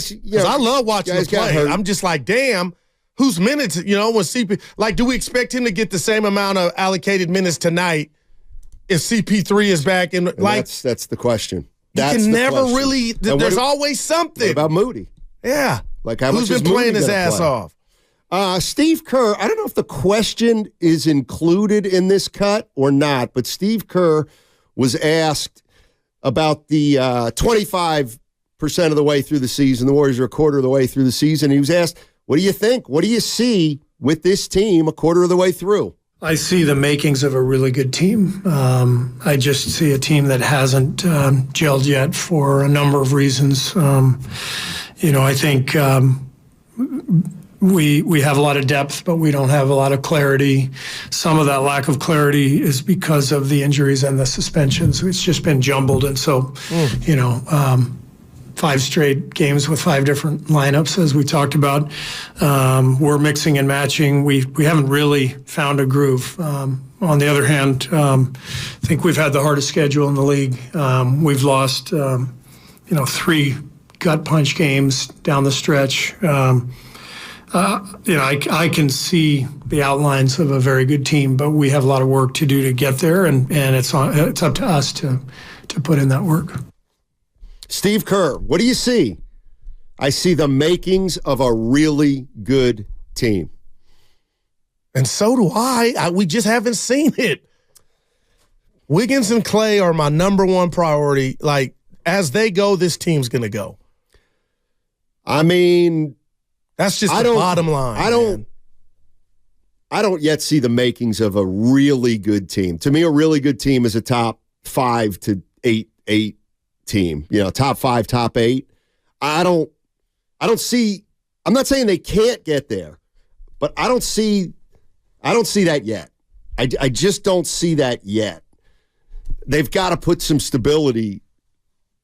Because I love watching him play. I'm just like, damn, whose minutes, when CP, like, do we expect him to get the same amount of allocated minutes tonight if CP3 is back? And like, that's the question. You can never really, there's always something. What about Moody? Yeah. Like, how who's much been is playing Moody his ass play? off? Steve Kerr, I don't know if the question is included in this cut or not, but Steve Kerr was asked about the 25% of the way through the season. The Warriors are a quarter of the way through the season. He was asked, what do you think? What do you see with this team a quarter of the way through? I see the makings of a really good team. I just see a team that hasn't gelled yet for a number of reasons. I think we have a lot of depth, but we don't have a lot of clarity. Some of that lack of clarity is because of the injuries and the suspensions. It's just been jumbled. And so, 5 straight games with 5 different lineups, as we talked about. We're mixing and matching. We haven't really found a groove. On the other hand, I think we've had the hardest schedule in the league. We've lost, 3 gut punch games down the stretch. I can see the outlines of a very good team, but we have a lot of work to do to get there, and it's up to us to put in that work. Steve Kerr, what do you see? I see the makings of a really good team. And so do I. We just haven't seen it. Wiggins and Clay are my number one priority. Like, as they go, this team's going to go. I mean, that's just the bottom line. I don't yet see the makings of a really good team. To me, a really good team is a top 5 to 8 team. Top 5, top 8. I don't see. I'm not saying they can't get there, but I don't see that yet. I just don't see that yet. They've got to put some stability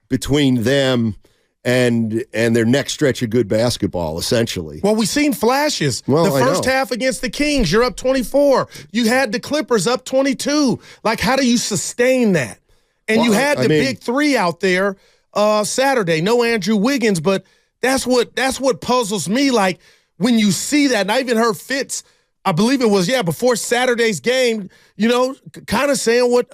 between them and their next stretch of good basketball, essentially. Well, we've seen flashes. The first half against the Kings, you're up 24. You had the Clippers up 22. Like, how do you sustain that? And you had the big 3 out there Saturday. No Andrew Wiggins, but that's what puzzles me. Like, when you see that, and I even heard Fitz, I believe it was, before Saturday's game, kind of saying what,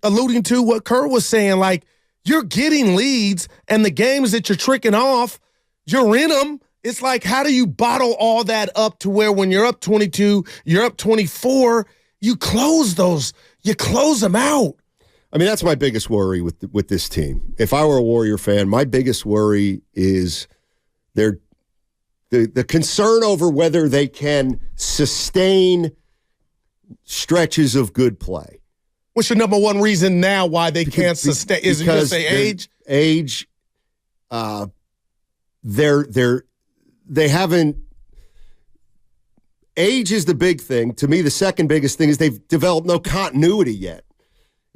alluding to what Kerr was saying. Like, you're getting leads, and the games that you're tricking off, you're in them. It's like, how do you bottle all that up to where when you're up 22, you're up 24, you close those, you close them out? I mean, that's my biggest worry with this team. If I were a Warrior fan, my biggest worry is the concern over whether they can sustain stretches of good play. What's your number one reason now why they can't sustain? Is it going to say age? Age. They haven't. Age is the big thing. To me, the second biggest thing is they've developed no continuity yet.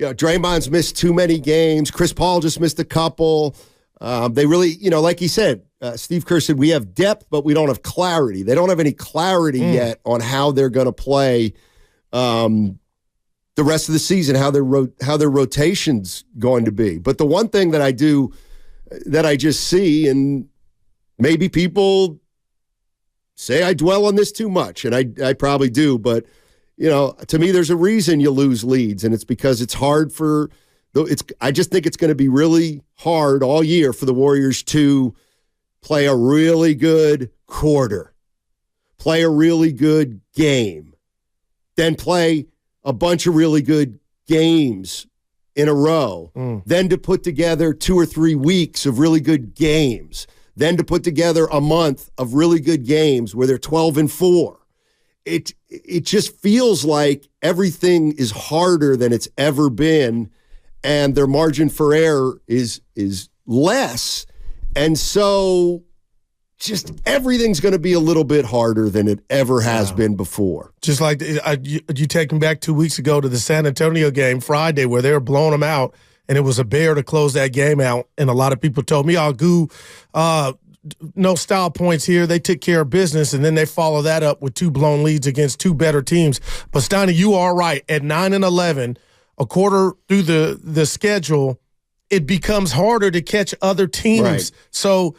Draymond's missed too many games. Chris Paul just missed a couple. They really, like he said, Steve Kerr said, we have depth, but we don't have clarity. They don't have any clarity yet on how they're going to play the rest of the season, how their rotation's going to be. But the one thing that I just see, and maybe people say I dwell on this too much, and I probably do, but to me, there's a reason you lose leads, and it's because it's hard I just think it's going to be really hard all year for the Warriors to play a really good quarter, play a really good game, then play a bunch of really good games in a row, then to put together 2 or 3 weeks of really good games, then to put together a month of really good games where they're 12-4. It just feels like everything is harder than it's ever been, and their margin for error is less. And so just everything's going to be a little bit harder than it ever has been before. Just like you take them back 2 weeks ago to the San Antonio game Friday where they were blowing them out, and it was a bear to close that game out. And a lot of people told me, no style points here. They took care of business, and then they follow that up with 2 blown leads against 2 better teams. But, Steiny, you are right. At 9-11, a quarter through the schedule, it becomes harder to catch other teams. Right. So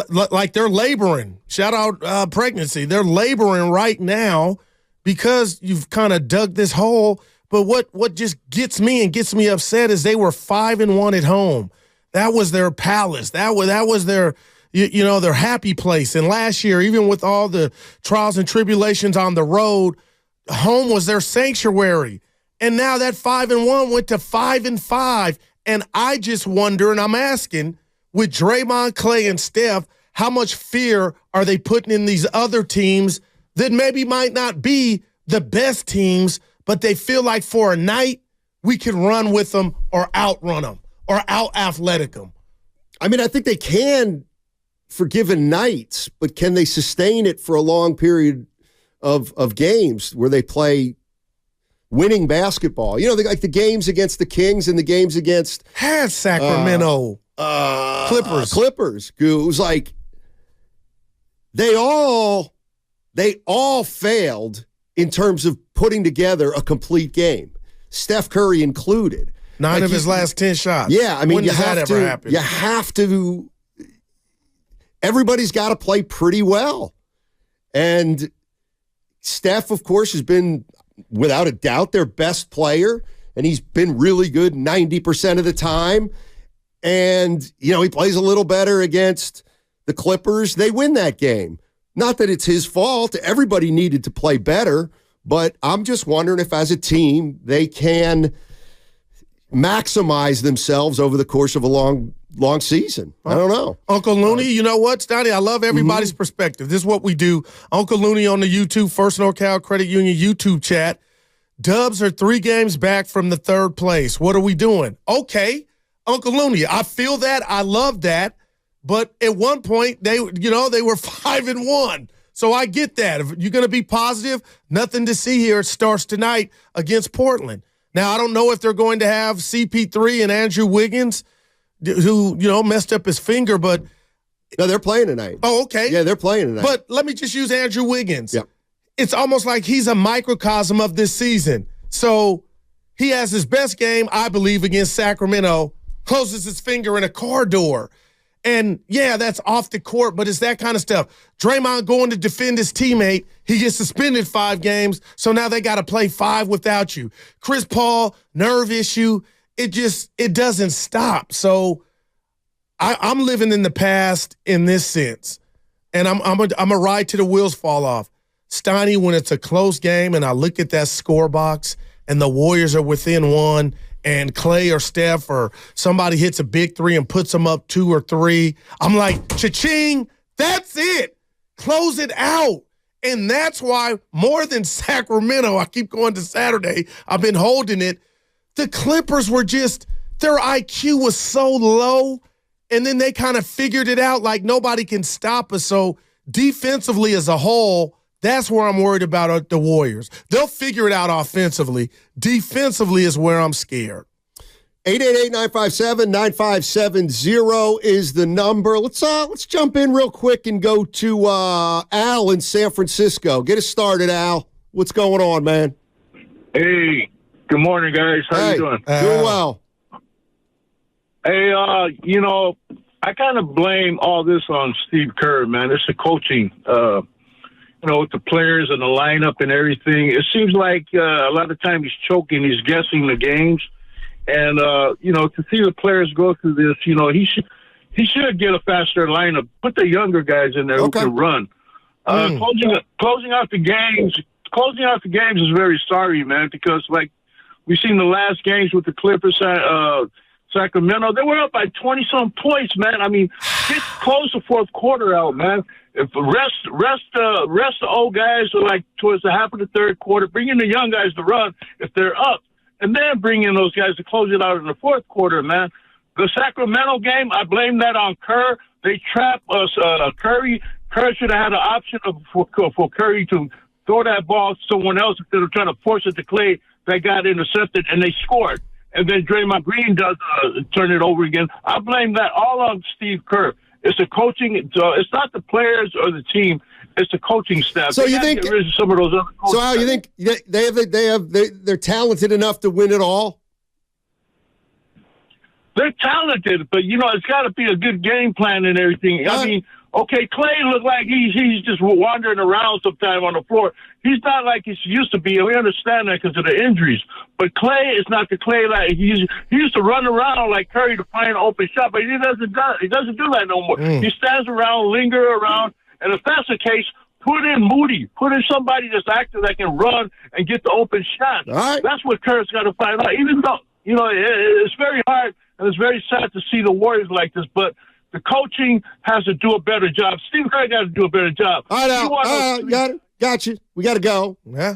like they're laboring. Shout out pregnancy. They're laboring right now because you've kind of dug this hole. But what just gets me and gets me upset is they were 5-1 at home. That was their palace. That was their their happy place. And last year, even with all the trials and tribulations on the road, home was their sanctuary. And now that 5-1 went to 5-5. And I just wonder, and I'm asking, with Draymond, Clay, and Steph, how much fear are they putting in these other teams that maybe might not be the best teams, but they feel like for a night we can run with them or outrun them or out-athletic them? I mean, I think they can for given nights, but can they sustain it for a long period of games where they play winning basketball? Like the games against the Kings and the games against Sacramento Clippers. It was like they all failed in terms of putting together a complete game, Steph Curry included. 9 of his last 10 shots. Yeah, I mean, when does that ever happen? You have to. Everybody's got to play pretty well, and Steph, of course, has been without a doubt their best player, and he's been really good 90% of the time. And he plays a little better against the Clippers. They win that game. Not that it's his fault. Everybody needed to play better, but I'm just wondering if as a team they can maximize themselves over the course of a long season. I don't know. Uncle Looney, you know what, Steiny? I love everybody's perspective. This is what we do. Uncle Looney on the YouTube, First NorCal Credit Union YouTube chat. Dubs are 3 games back from the 3rd place. What are we doing? Okay, Uncle Looney, I feel that. I love that. But at one point, they were 5-1. So I get that. If you're going to be positive, nothing to see here. It starts tonight against Portland. Now, I don't know if they're going to have CP3 and Andrew Wiggins, who, messed up his finger, but... No, they're playing tonight. Oh, okay. Yeah, they're playing tonight. But let me just use Andrew Wiggins. Yep. It's almost like he's a microcosm of this season. So he has his best game, I believe, against Sacramento, closes his finger in a car door. And, yeah, that's off the court, but it's that kind of stuff. Draymond going to defend his teammate. He gets suspended 5 games, so now they got to play 5 without you. Chris Paul, nerve issue. It doesn't stop. So I'm living in the past in this sense, and I'm a ride to the wheels fall off. Steiny, when it's a close game and I look at that score box and the Warriors are within 1 and Clay or Steph or somebody hits a big 3 and puts them up 2 or 3, I'm like, cha-ching, that's it. Close it out. And that's why more than Sacramento, I keep going to Saturday, I've been holding it, the Clippers were just, their IQ was so low, and then they kind of figured it out like nobody can stop us. So defensively as a whole, that's where I'm worried about the Warriors. They'll figure it out offensively. Defensively is where I'm scared. 888-957-9570 is the number. Let's jump in real quick and go to Al in San Francisco. Get us started, Al. What's going on, man? Hey, good morning, guys. How you doing? Doing well. Hey, I kind of blame all this on Steve Kerr, man. It's the coaching. With the players and the lineup and everything. It seems like a lot of time he's choking, he's guessing the games. And, to see the players go through this, he should get a faster lineup. Put the younger guys in there who can run. Closing out the games is very sorry, man, because, like, we've seen the last games with the Clippers, Sacramento, they were up by 20-some points, man. I mean, get close the 4th quarter out, man. If rest the old guys are like towards the half of the 3rd quarter, bring in the young guys to run if they're up, and then bring in those guys to close it out in the 4th quarter, man. The Sacramento game, I blame that on Kerr. They trapped us. Curry should have had an option for Curry to throw that ball to someone else instead of trying to force it to Clay. That got intercepted, and they scored. And then Draymond Green does turn it over again. I blame that all on Steve Kerr. It's the coaching. It's not the players or the team. It's the coaching staff. So you think some of those other coaches. So Al, you think they're talented enough to win it all? They're talented, but it's got to be a good game plan and everything. I mean, Okay, Clay looked like he's just wandering around sometime on the floor. He's not like he used to be. We understand that because of the injuries. But Clay is not the Clay like he used to run around like Curry to find an open shot, but he doesn't do that no more. He stands around, linger around, and if that's the case, put in Moody. Put in somebody that's active that can run and get the open shot. Right. That's what Curry's got to find out. Even though, it's very hard and it's very sad to see the Warriors like this, but the coaching has to do a better job. Steve Kerr got to do a better job. All right, got you. We got to go. Yeah.